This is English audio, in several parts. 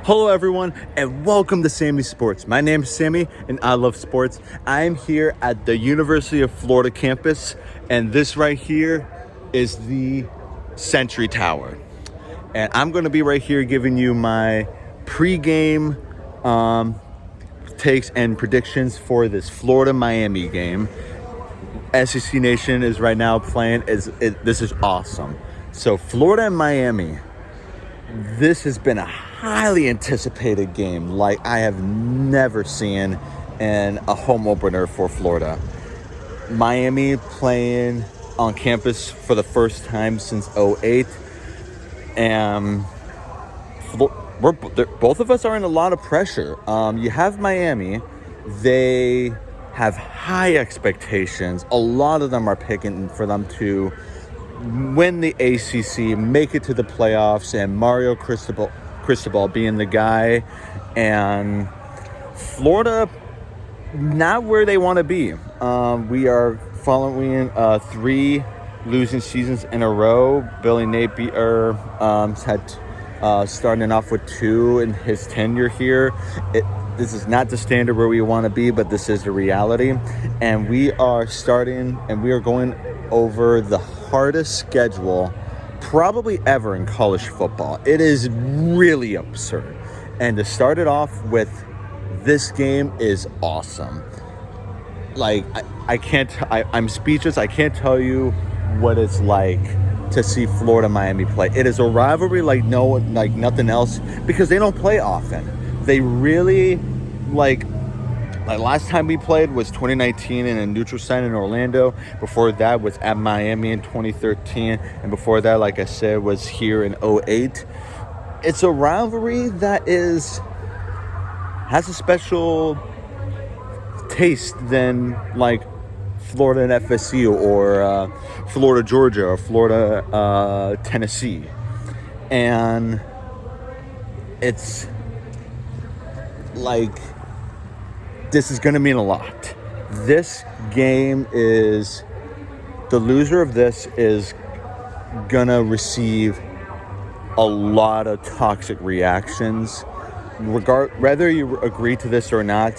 Hello, everyone, and welcome to Sammy Sports. My name is Sammy, and I love sports. I am here at the University of Florida campus, and this right here is the Century Tower. And I'm going to be right here giving you my pregame takes and predictions for this Florida-Miami game. SEC Nation is right now playing. This is awesome. So Florida and Miami, this has been a highly anticipated game like I have never seen in a home opener for Florida. Miami playing on campus for the first time since 2008. And both of us are in a lot of pressure. You have Miami. They have high expectations. A lot of them are picking for them to win the ACC, make it to the playoffs, and Mario Cristobal being the guy. And Florida, not where they want to be. We are following 3 losing seasons in a row. Billy Napier had starting off with 2 in his tenure here. This is not the standard where we want to be, but this is the reality. And we are going over the hardest schedule probably ever in college football. It is really absurd. And to start it off with this game is awesome. Like, I'm speechless. I can't tell you what it's like to see Florida-Miami play. It is a rivalry like nothing else because they don't play often. They really, like last time we played was 2019 in a neutral site in Orlando. Before that was at Miami in 2013. And before that, like I said, was here in 2008. It's a rivalry that has a special taste than like Florida and FSU or Florida, Georgia or Florida, Tennessee. And it's like, this is going to mean a lot. This game the loser of this is going to receive a lot of toxic reactions. Whether you agree to this or not,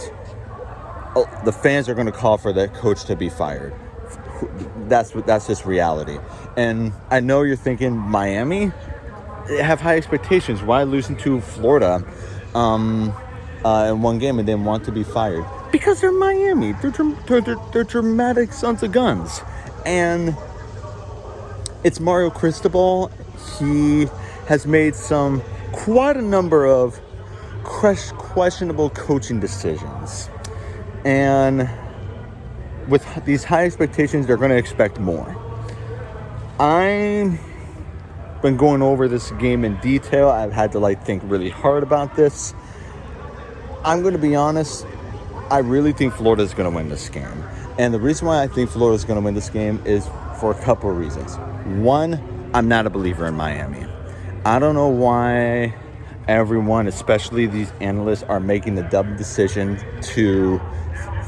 the fans are going to call for that coach to be fired. That's just reality. And I know you're thinking, Miami, they have high expectations. Why losing to Florida in one game and then want to be fired? Because they're Miami. They're dramatic sons of guns. And it's Mario Cristobal. He has made quite a number of questionable coaching decisions. And with these high expectations, they're going to expect more. I've been going over this game in detail. I've had to think really hard about this. I'm going to be honest. I really think Florida is going to win this game. And the reason why I think Florida is going to win this game is for a couple of reasons. One, I'm not a believer in Miami. I don't know why everyone, especially these analysts, are making the dumb decision to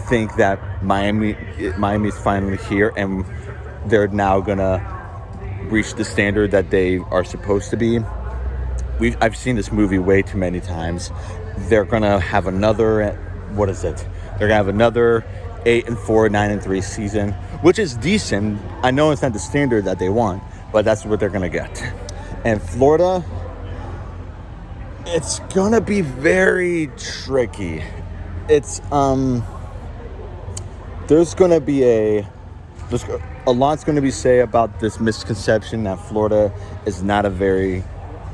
think that Miami's finally here and they're now going to reach the standard that they are supposed to be. I've seen this movie way too many times. They're going to have another, They're going to have another 8-4, 9-3 season, which is decent. I know it's not the standard that they want, but that's what they're going to get. And Florida, it's going to be very tricky. It's, there's going to be a lot's going to be said about this misconception that Florida is not a very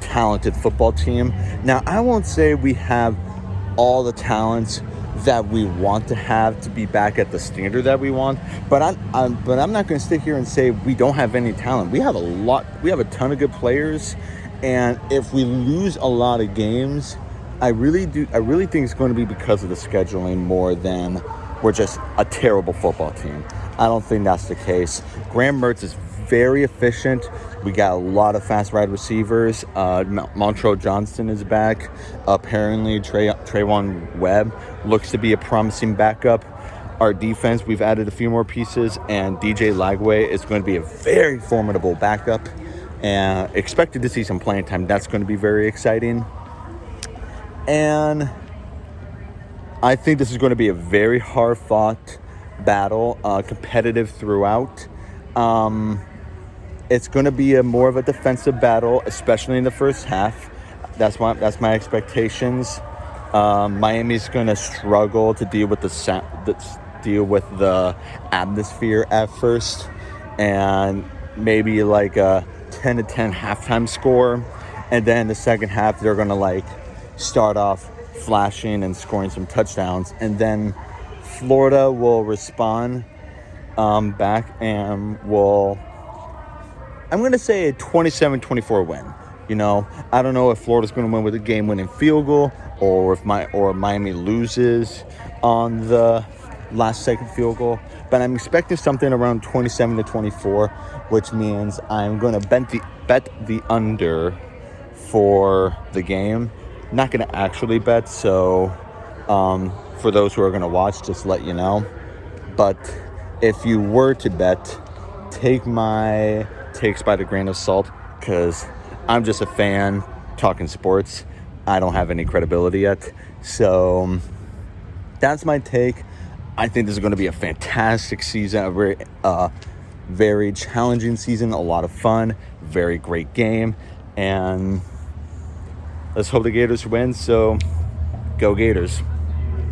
talented football team. Now, I won't say we have all the talents that we want to have to be back at the standard that we want, but I'm not going to sit here and say we don't have any talent. We have a ton of good players, and if we lose a lot of games, I really think it's going to be because of the scheduling more than we're just a terrible football team. I don't think that's the case. Graham Mertz is very efficient. We got a lot of fast wide receivers. Montrell Johnson is back. Apparently, Trayvon Webb looks to be a promising backup. Our defense, we've added a few more pieces, and DJ Lagway is going to be a very formidable backup. And expected to see some playing time. That's going to be very exciting. And I think this is going to be a very hard-fought battle, competitive throughout. It's going to be more of a defensive battle, especially in the first half. That's my expectations. Miami's going to struggle to deal with the atmosphere at first, and maybe like a 10-10 halftime score, and then the second half they're going to like start off flashing and scoring some touchdowns, and then Florida will respond back and I'm going to say a 27-24 win. You know, I don't know if Florida's going to win with a game-winning field goal, or if Miami loses on the last-second field goal, but I'm expecting something around 27-24, which means I'm going to bet the under for the game. Not going to actually bet, so for those who are going to watch, just let you know. But if you were to bet, take my takes by the grain of salt, because I'm just a fan talking sports. I don't have any credibility yet. So that's my take. I think this is going to be a fantastic season, a very challenging season, a lot of fun, very great game, and let's hope the Gators win. So go Gators.